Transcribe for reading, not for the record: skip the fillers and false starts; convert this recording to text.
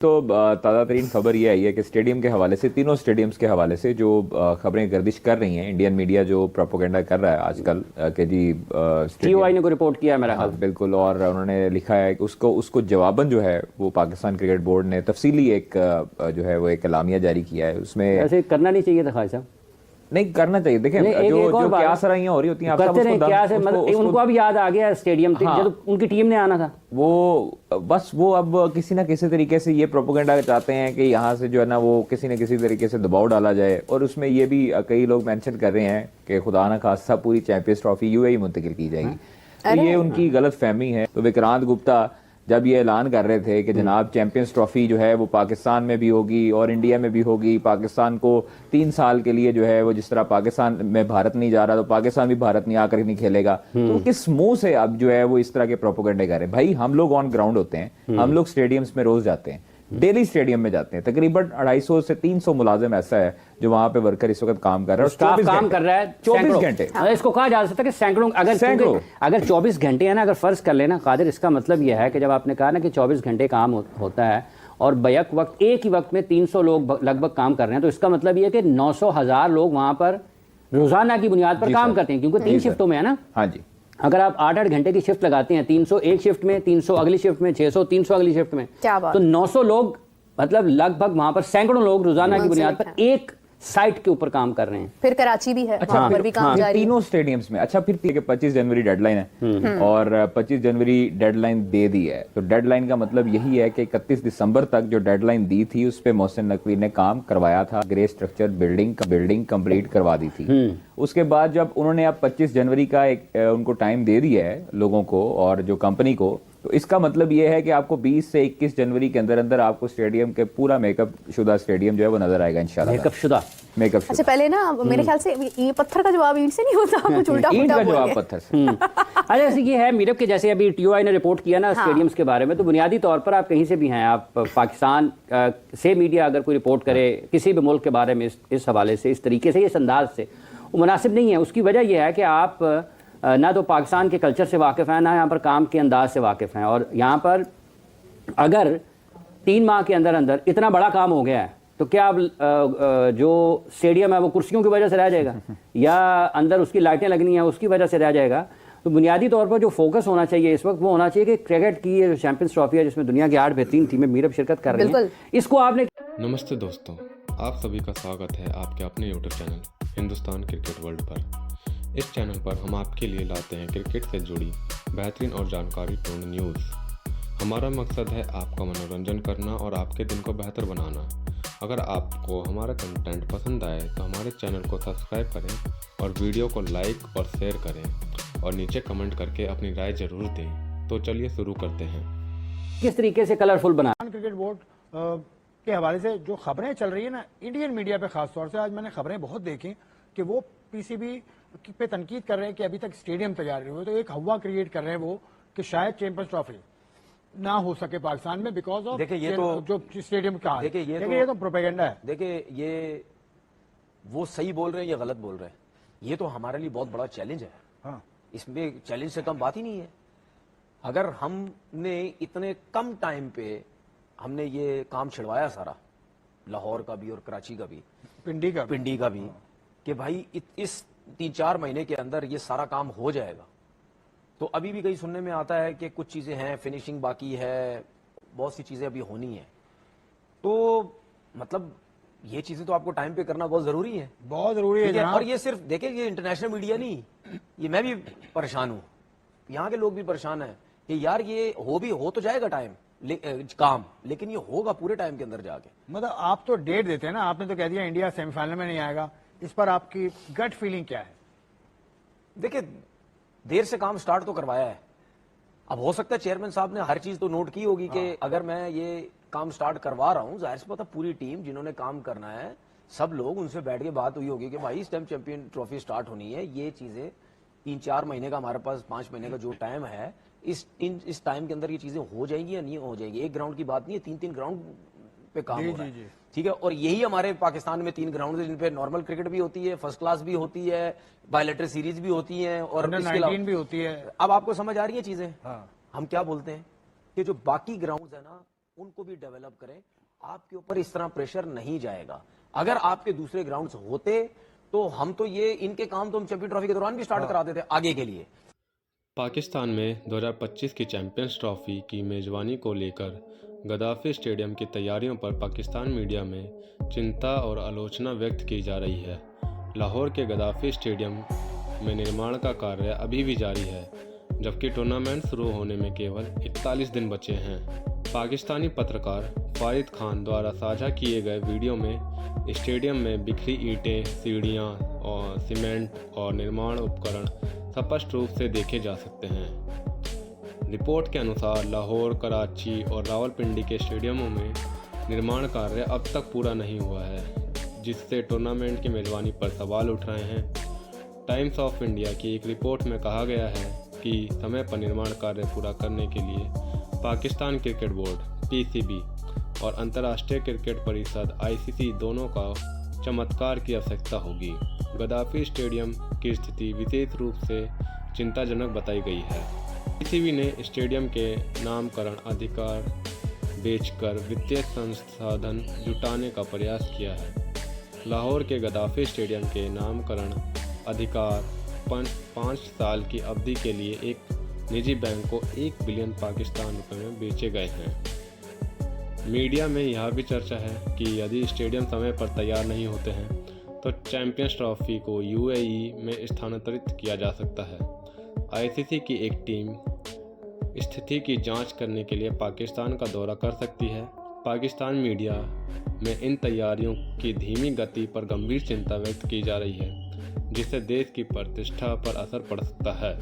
तो ताज़ा तरीन खबर ये आई है कि स्टेडियम के हवाले से, तीनों स्टेडियम्स के हवाले से जो खबरें गर्दिश कर रही हैं, इंडियन मीडिया जो प्रोपोगेंडा कर रहा है आजकल कि जी TOI ने को रिपोर्ट किया है मेरा ख्याल। बिल्कुल, और उन्होंने लिखा है कि उसको जवाबन जो है वो पाकिस्तान क्रिकेट बोर्ड ने तफसीली एक जो है वो एक एलामिया जारी किया है। उसमें ऐसे करना नहीं चाहिए था खाई साहब, नहीं करना चाहिए। देखिए जो क्या सराहियां हो रही होती हैं करते रहे क्या से, मतलब उनको अब याद आ गया स्टेडियम जब उनकी टीम ने आना था, वो बस वो अब किसी ना किसी तरीके से ये प्रोपोगेंडा चाहते हैं कि यहाँ से जो है ना वो किसी न किसी तरीके से दबाव डाला जाए। और उसमें ये भी कई लोग मेंशन कर रहे हैं कि खुदा न खास्ता पूरी चैंपियंस ट्रॉफी यूएई मुंतकिल की जाएगी। तो ये उनकी गलत फहमी है। तो विक्रांत गुप्ता जब ये ऐलान कर रहे थे कि जनाब चैंपियंस ट्रॉफी जो है वो पाकिस्तान में भी होगी और इंडिया में भी होगी, पाकिस्तान को 3 साल के लिए जो है वो जिस तरह पाकिस्तान में भारत नहीं जा रहा तो पाकिस्तान भी भारत नहीं आकर नहीं खेलेगा, तो किस मुंह से अब जो है वो इस तरह के प्रोपोगेंडे कर रहे हैं? भाई हम लोग ऑन ग्राउंड होते हैं, हम लोग स्टेडियम्स में रोज जाते हैं, डेली स्टेडियम में जाते हैं। तकरीबन 250 से 300 मुलाजिम ऐसा है जो वहां पे वर्कर इस वक्त काम कर रहा है, स्टाफ काम कर रहा है 24 घंटे। इसको कहा जा सकता है कि सैकड़ों, अगर 24 घंटे है ना, अगर फर्ज कर लेना कादिर, इसका मतलब यह है कि जब आपने कहा ना कि 24 घंटे काम होता है और बैक वक्त एक ही वक्त में 300 लोग लगभग काम कर रहे हैं, तो इसका मतलब यह है कि 900,000 लोग वहां पर रोजाना की बुनियाद पर काम करते हैं, क्योंकि 3 शिफ्टों में है ना। हाँ जी, अगर आप 8-8 घंटे की शिफ्ट लगाते हैं, 300 एक शिफ्ट में, 300 अगली शिफ्ट में, 600 300 अगली शिफ्ट में, तो 900 लोग, मतलब लगभग वहां पर सैकड़ों लोग रोजाना की बुनियाद पर एक साइट के ऊपर काम कर रहे हैं। फिर कराची भी है, वहां पर भी काम जारी है तीनों स्टेडियम्स में। अच्छा, फिर 25 जनवरी डेडलाइन है और 25 जनवरी डेडलाइन दे दी है, तो डेडलाइन का मतलब यही है कि 31 दिसंबर तक जो डेडलाइन दी थी उस पे मोहसिन नकवी ने काम करवाया था, ग्रे स्ट्रक्चर बिल्डिंग कंप्लीट करवा दी थी। उसके बाद जब उन्होंने अब 25 जनवरी का एक उनको टाइम दे दिया है लोगों को और जो कंपनी को, तो इसका मतलब ये है कि आपको 20 से 21 जनवरी के अंदर अंदर आपको स्टेडियम के पूरा मेकअप शुदा स्टेडियम जो है वो नजर आएगा इंशाल्लाह। मेकअप शुदा। अच्छा, पहले ना मेरे ख्याल से ये पत्थर का जवाब ईंट से नहीं होता, कुछ उल्टा ईंट का जवाब पत्थर से। अच्छा, जैसे ये है मीरब के, जैसे अभी TOI ने रिपोर्ट किया ना स्टेडियम्स के बारे में, तो बुनियादी तौर पर आप कहीं से भी हैं, आप पाकिस्तान से मीडिया अगर कोई रिपोर्ट करे किसी भी मुल्क के बारे में इस हवाले से, इस तरीके से, इस अंदाज से, वो मुनासिब नहीं है। उसकी वजह यह है कि आप ना तो पाकिस्तान के कल्चर से वाकिफ़ हैं, ना यहाँ पर काम के अंदाज से वाकिफ़ हैं। और यहाँ पर अगर 3 माह के अंदर अंदर इतना बड़ा काम हो गया है, तो क्या अब जो स्टेडियम है वो कुर्सियों की वजह से रह जाएगा या अंदर उसकी लाइटें लगनी है उसकी वजह से रह जाएगा? तो बुनियादी तौर पर जो फोकस होना चाहिए इस वक्त, वो होना चाहिए कि क्रिकेट की ये चैंपियंस ट्रॉफी है जिसमें दुनिया की 8 बेहतरीन टीमें मीरब शिरकत कर रही हैं, इसको आपने। नमस्ते दोस्तों, आप सभी का स्वागत है आपके अपने YouTube channel Hindustan cricket world पर। इस चैनल पर हम आपके लिए लाते हैं क्रिकेट से जुड़ी बेहतरीन और जानकारीपूर्ण न्यूज़। हमारा मकसद है आपका मनोरंजन करना और आपके दिन को बेहतर बनाना। अगर आपको हमारा कंटेंट पसंद आए तो हमारे चैनल को सब्सक्राइब करें और वीडियो को लाइक और शेयर करें और नीचे कमेंट करके अपनी राय जरूर दें। तो चलिए शुरू करते हैं। किस तरीके से कलरफुल बना क्रिकेट बोर्ड के हवाले से जो खबरें चल रही है ना इंडियन मीडिया पे, खास तौर से आज मैंने खबरें बहुत देखी कि वो PCB पे तनकीद कर रहे हैं कि अभी तक स्टेडियम तैयार नहीं हुए, तो एक हवा क्रिएट कर रहे हैं वो कि शायद चैंपियंस ट्रॉफी ना हो सके पाकिस्तान में बिकॉज ऑफ देखिए ये तो जो स्टेडियम का है। देखिए ये तो प्रोपेगेंडा है। देखिए ये वो सही बोल रहे हैं या गलत बोल रहे हैं, ये तो हमारे लिए बहुत बड़ा चैलेंज है। हाँ, इसमें चैलेंज से कम बात ही नहीं है। अगर हमने इतने कम टाइम पे हमने ये काम छिड़वाया सारा, लाहौर का भी और कराची का भी, पिंडी का भी, कि भाई इस 3-4 महीने के अंदर ये सारा काम हो जाएगा, तो अभी भी कहीं सुनने में आता है कि कुछ चीजें हैं, फिनिशिंग बाकी है, बहुत सी चीजें अभी होनी है। तो मतलब ये चीजें तो आपको टाइम पे करना बहुत जरूरी है, बहुत जरूरी है। और ये सिर्फ देखिए, ये इंटरनेशनल मीडिया नहीं, ये मैं भी परेशान हूं, यहाँ के लोग भी परेशान है कि यार ये हो तो जाएगा टाइम काम, लेकिन ये होगा पूरे टाइम के अंदर जाके। मतलब आप तो डेट देते हैं ना, आपने तो कह दिया इंडिया सेमीफाइनल में नहीं आएगा, इस पर आपकी गट फीलिंग क्या है? देखिए देर से काम स्टार्ट तो करवाया है, अब हो सकता है चेयरमैन साहब ने हर चीज तो नोट की होगी कि अगर मैं ये काम स्टार्ट करवा रहा हूं, जाहिर सी बात है पूरी टीम जिन्होंने काम करना है सब लोग, उनसे बैठ के बात हुई होगी कि भाई इस टाइम चैंपियन ट्रॉफी स्टार्ट होनी है, ये चीजें 3-4 महीने का हमारे पास 5 महीने का जो टाइम है, इस टाइम के अंदर ये चीजें हो जाएंगी या नहीं हो जाएंगी। एक ग्राउंड की बात नहीं है, 3-3 ग्राउंड पे काम हो रहा है, ठीक है। और यही हमारे पाकिस्तान में 3 ग्राउंड है जिन पे नॉर्मल क्रिकेट भी होती है, फर्स्ट क्लास भी होती है, बायलैटरल सीरीज भी होती है और इसके अलावा भी होती है। अब आपको समझ आ रही है चीजें? हम क्या बोलते हैं कि जो बाकी ग्राउंड है ना उनको भी डेवलप करें। आपके ऊपर इस तरह प्रेशर नहीं जाएगा। अगर आपके दूसरे ग्राउंड्स होते तो हम तो ये इनके काम तो हम चैंपियन ट्रॉफी के दौरान भी स्टार्ट कराते थे आगे के लिए। पाकिस्तान में 2025 की चैंपियंस ट्रॉफी की मेजबानी को लेकर गद्दाफी स्टेडियम की तैयारियों पर पाकिस्तान मीडिया में चिंता और आलोचना व्यक्त की जा रही है। लाहौर के गद्दाफी स्टेडियम में निर्माण का कार्य अभी भी जारी है, जबकि टूर्नामेंट शुरू होने में केवल 41 दिन बचे हैं। पाकिस्तानी पत्रकार फारिद खान द्वारा साझा किए गए वीडियो में स्टेडियम में बिखरी ईंटें, सीढ़ियाँ और सीमेंट और निर्माण उपकरण स्पष्ट रूप से देखे जा सकते हैं। रिपोर्ट के अनुसार लाहौर, कराची और रावलपिंडी के स्टेडियमों में निर्माण कार्य अब तक पूरा नहीं हुआ है, जिससे टूर्नामेंट की मेजबानी पर सवाल उठ रहे हैं। टाइम्स ऑफ इंडिया की एक रिपोर्ट में कहा गया है कि समय पर निर्माण कार्य पूरा करने के लिए पाकिस्तान क्रिकेट बोर्ड (PCB) और अंतर्राष्ट्रीय क्रिकेट परिषद (ICC) दोनों का चमत्कार की आवश्यकता होगी। गद्दाफी स्टेडियम की स्थिति विशेष रूप से चिंताजनक बताई गई है। PCB ने स्टेडियम के नामकरण अधिकार बेचकर वित्तीय संसाधन जुटाने का प्रयास किया है। लाहौर के गद्दाफी स्टेडियम के नामकरण अधिकार 5 साल की अवधि के लिए एक निजी बैंक को 1 बिलियन पाकिस्तान रुपए में बेचे गए हैं। मीडिया में यह भी चर्चा है कि यदि स्टेडियम समय पर तैयार नहीं होते हैं तो चैंपियंस ट्रॉफी को UAE में स्थानांतरित किया जा सकता है। ICC की एक टीम स्थिति की जांच करने के लिए पाकिस्तान का दौरा कर सकती है। पाकिस्तान मीडिया में इन तैयारियों की धीमी गति पर गंभीर चिंता व्यक्त की जा रही है, जिससे देश की प्रतिष्ठा पर असर पड़ सकता है।